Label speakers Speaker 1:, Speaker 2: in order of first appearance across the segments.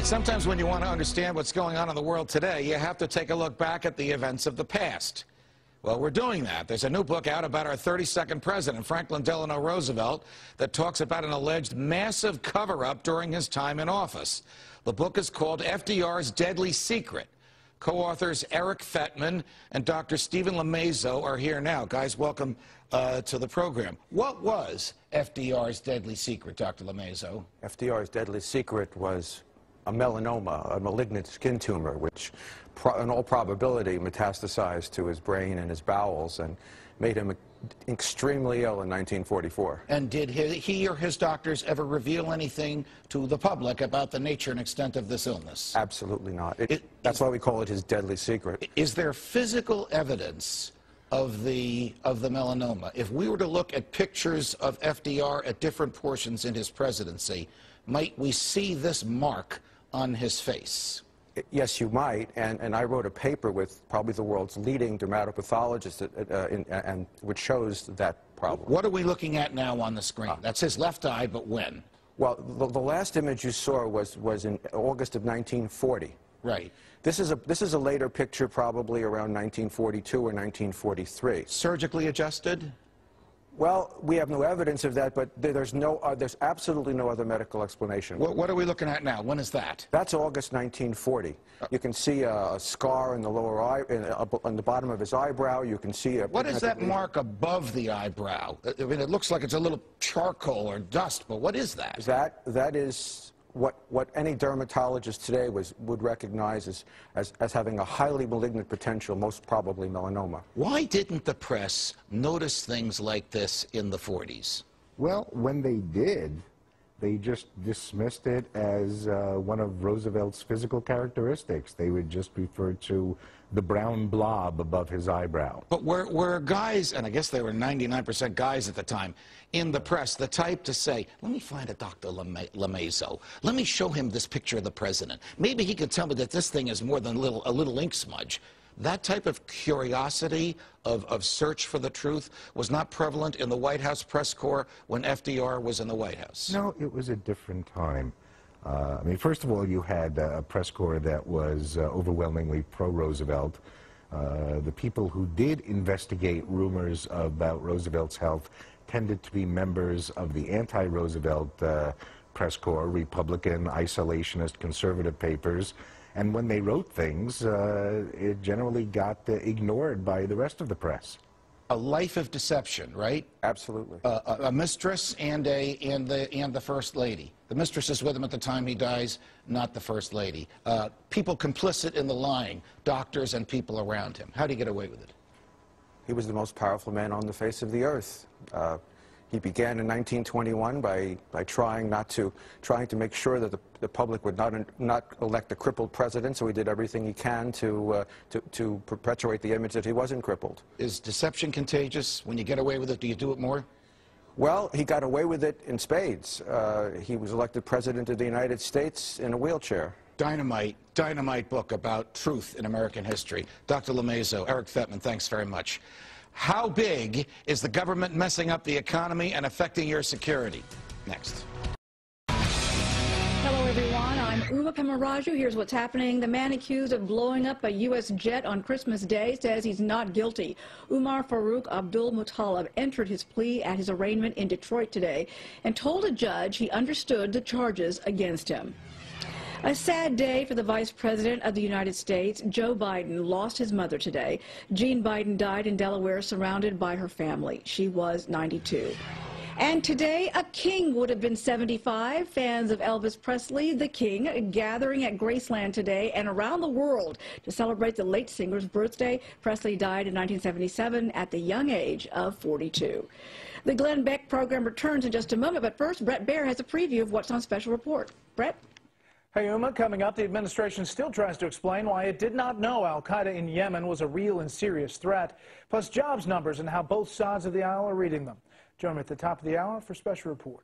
Speaker 1: Sometimes when you want to understand what's going on in the world today, you have to take a look back at the events of the past. Well, we're doing that. There's a new book out about our 32nd president, Franklin Delano Roosevelt, that talks about an alleged massive cover-up during his time in office. The book is called FDR's Deadly Secret. Co-authors Eric Fettman and Dr. Stephen LeMazo are here now. Guys, welcome to the program. What was FDR's deadly secret, Dr. LeMazo?
Speaker 2: FDR's deadly secret was a melanoma, a malignant skin tumor, which in all probability metastasized to his brain and his bowels and made him extremely ill in 1944.
Speaker 1: And did he or his doctors ever reveal anything to the public about the nature and extent of this illness?
Speaker 2: Absolutely not. That's why we call it his deadly secret.
Speaker 1: Is there physical evidence of the melanoma? If we were to look at pictures of FDR at different portions in his presidency, might we see this mark on his face?
Speaker 2: Yes, you might, and I wrote a paper with probably the world's leading dermatopathologist, and which shows that problem.
Speaker 1: What are we looking at now on the screen? That's his left eye, but when?
Speaker 2: Well, the last image you saw was in August of 1940.
Speaker 1: Right.
Speaker 2: This is a later picture, probably around 1942 or 1943.
Speaker 1: Surgically adjusted?
Speaker 2: Well, we have no evidence of that, but there's absolutely no other medical explanation.
Speaker 1: What are we looking at now? When is that?
Speaker 2: That's August 1940. You can see a scar in the lower eye, on the bottom of his eyebrow. You can see a...
Speaker 1: What is that mark above the eyebrow? I mean, it looks like it's a little charcoal or dust, but what is that?
Speaker 2: That is what any dermatologist today would recognize as having a highly malignant potential, most probably melanoma.
Speaker 1: Why didn't the press notice things like this in the 40s?
Speaker 3: Well, when they did, they just dismissed it as one of Roosevelt's physical characteristics. They would just refer to the brown blob above his eyebrow.
Speaker 1: But were guys, and I guess they were 99% guys at the time, in the press, the type to say, let me find a Dr. LeMazo. Let me show him this picture of the president. Maybe he could tell me that this thing is more than a little ink smudge. That type of curiosity, of search for the truth, was not prevalent in the White House press corps when FDR was in the White House.
Speaker 3: No, it was a different time. I mean, first of all, you had a press corps that was overwhelmingly pro-Roosevelt. The people who did investigate rumors about Roosevelt's health tended to be members of the anti-Roosevelt press corps, Republican, isolationist, conservative papers. And when they wrote things, it generally got ignored by the rest of the press.
Speaker 1: A life of deception, right?
Speaker 2: Absolutely.
Speaker 1: A mistress and the first lady. The mistress is with him at the time he dies, not the first lady. People complicit in the lying, doctors and people around him. How do you get away with it?
Speaker 2: He was the most powerful man on the face of the earth. He began in 1921 by trying to make sure that the public would not elect a crippled president, so he did everything he can to perpetuate the image that he wasn't crippled.
Speaker 1: Is deception contagious? When you get away with it, do you do it more?
Speaker 2: Well, he got away with it in spades. He was elected president of the United States in a wheelchair.
Speaker 1: Dynamite book about truth in American history. Dr. LeMazo, Eric Fettman, thanks very much. How big is the government messing up the economy and affecting your security? Next.
Speaker 4: Hello, everyone. I'm Uma Pemaraju. Here's what's happening. The man accused of blowing up a U.S. jet on Christmas Day says he's not guilty. Umar Farouk Abdul Muttalib entered his plea at his arraignment in Detroit today and told a judge he understood the charges against him. A sad day for the Vice President of the United States. Joe Biden lost his mother today. Jean Biden died in Delaware surrounded by her family. She was 92. And today, a king would have been 75. Fans of Elvis Presley, the king, gathering at Graceland today and around the world to celebrate the late singer's birthday. Presley died in 1977 at the young age of 42. The Glenn Beck program returns in just a moment, but first, Brett Baer has a preview of what's on Special Report. Brett?
Speaker 5: Hey, Uma, coming up, the administration still tries to explain why it did not know al-Qaeda in Yemen was a real and serious threat, plus jobs numbers and how both sides of the aisle are reading them. Join me at the top of the hour for Special Report.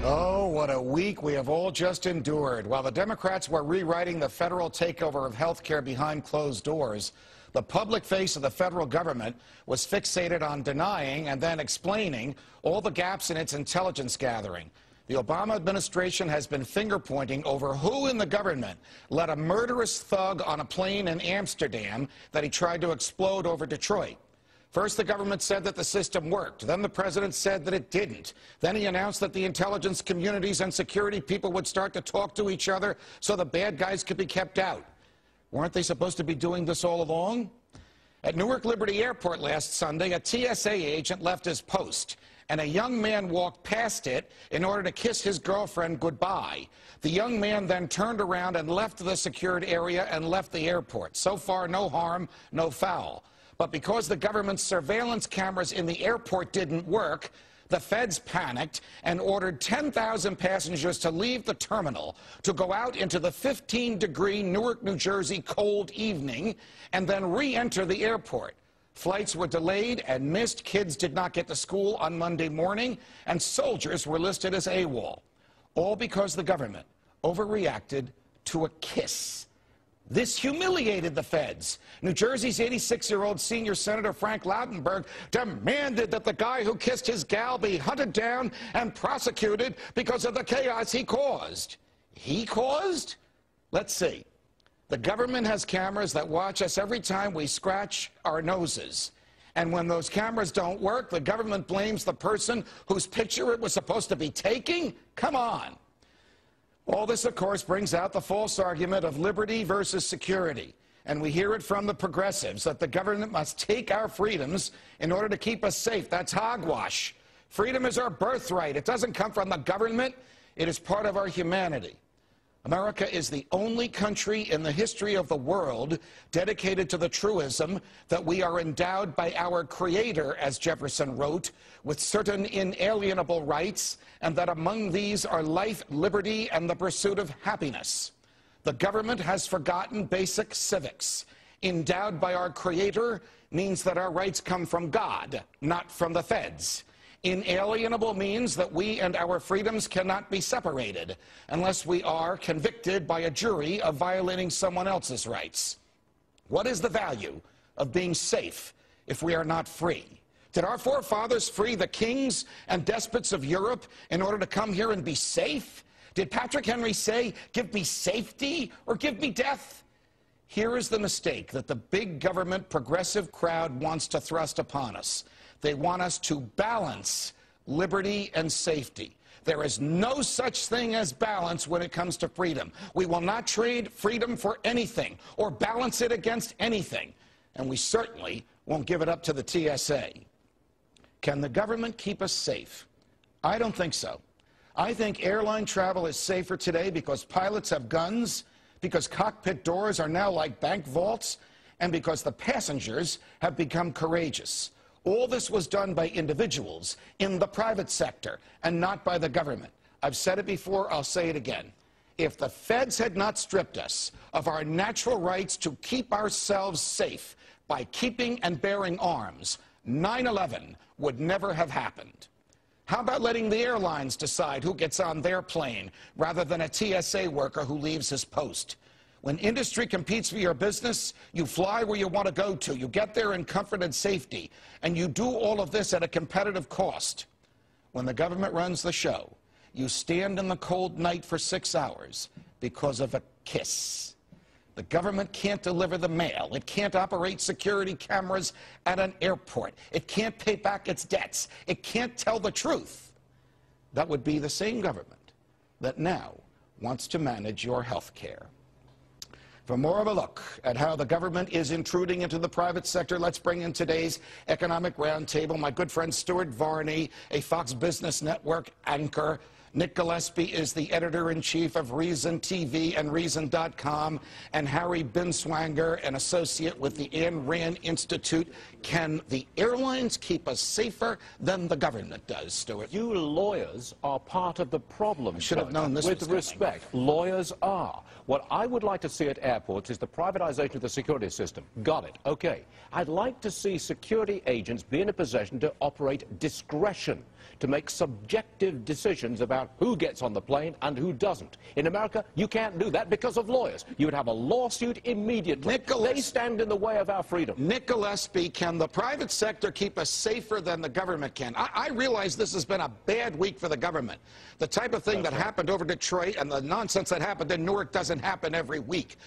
Speaker 1: Oh, what a week we have all just endured. While the Democrats were rewriting the federal takeover of health care behind closed doors, The public face of the federal government was fixated on denying and then explaining all the gaps in its intelligence gathering. The Obama administration has been finger-pointing over who in the government let a murderous thug on a plane in Amsterdam that he tried to explode over Detroit. First, the government said that the system worked. Then the president said that it didn't. Then he announced that the intelligence communities and security people would start to talk to each other so the bad guys could be kept out. Weren't they supposed to be doing this all along? At Newark Liberty Airport last Sunday, a TSA agent left his post, and a young man walked past it in order to kiss his girlfriend goodbye. The young man then turned around and left the secured area and left the airport. So far, no harm, no foul. But because the government's surveillance cameras in the airport didn't work, the feds panicked and ordered 10,000 passengers to leave the terminal to go out into the 15-degree Newark, New Jersey cold evening and then re-enter the airport. Flights were delayed and missed, kids did not get to school on Monday morning, and soldiers were listed as AWOL. All because the government overreacted to a kiss. This humiliated the feds. New Jersey's 86-year-old senior Senator Frank Lautenberg demanded that the guy who kissed his gal be hunted down and prosecuted because of the chaos he caused. He caused? Let's see. The government has cameras that watch us every time we scratch our noses. And when those cameras don't work, the government blames the person whose picture it was supposed to be taking? Come on. All this, of course, brings out the false argument of liberty versus security. And we hear it from the progressives that the government must take our freedoms in order to keep us safe. That's hogwash. Freedom is our birthright. It doesn't come from the government. It is part of our humanity. America is the only country in the history of the world dedicated to the truism that we are endowed by our Creator, as Jefferson wrote, with certain inalienable rights, and that among these are life, liberty, and the pursuit of happiness. The government has forgotten basic civics. Endowed by our Creator means that our rights come from God, not from the feds. Inalienable means that we and our freedoms cannot be separated unless we are convicted by a jury of violating someone else's rights. What is the value of being safe if we are not free? Did our forefathers free the kings and despots of Europe in order to come here and be safe? Did Patrick Henry say, "Give me safety or give me death"? Here is the mistake that the big government progressive crowd wants to thrust upon us. They want us to balance liberty and safety. There is no such thing as balance when it comes to freedom. We will not trade freedom for anything or balance it against anything. And we certainly won't give it up to the TSA. Can the government keep us safe? I don't think so. I think airline travel is safer today because pilots have guns, because cockpit doors are now like bank vaults, and because the passengers have become courageous. All this was done by individuals in the private sector and not by the government. I've said it before, I'll say it again. If the feds had not stripped us of our natural rights to keep ourselves safe by keeping and bearing arms, 9/11 would never have happened. How about letting the airlines decide who gets on their plane rather than a TSA worker who leaves his post? When industry competes for your business, you fly where you want to go to. You get there in comfort and safety. And you do all of this at a competitive cost. When the government runs the show, you stand in the cold night for 6 hours because of a kiss. The government can't deliver the mail. It can't operate security cameras at an airport. It can't pay back its debts. It can't tell the truth. That would be the same government that now wants to manage your health care. For more of a look at how the government is intruding into the private sector, let's bring in today's Economic Roundtable. My good friend Stuart Varney, a Fox Business Network anchor. Nick Gillespie is the editor-in-chief of Reason TV and Reason.com, and Harry Binswanger, an associate with the Ayn Rand Institute. Can the airlines keep us safer than the government does, Stuart?
Speaker 6: You lawyers are part of the problem.
Speaker 1: I should have known this was
Speaker 6: With
Speaker 1: coming.
Speaker 6: respect, lawyers are. What I would like to see at airports is the privatization of the security system. Got it. Okay. I'd like to see security agents be in a position to operate discretion, to make subjective decisions about out who gets on the plane and who doesn't. In America, you can't do that because of lawyers. You would have a lawsuit immediately. They stand in the way of our freedom.
Speaker 1: Nick Gillespie, can the private sector keep us safer than the government can? I realize this has been a bad week for the government. The type of thing that happened over Detroit and the nonsense that happened in Newark doesn't happen every week.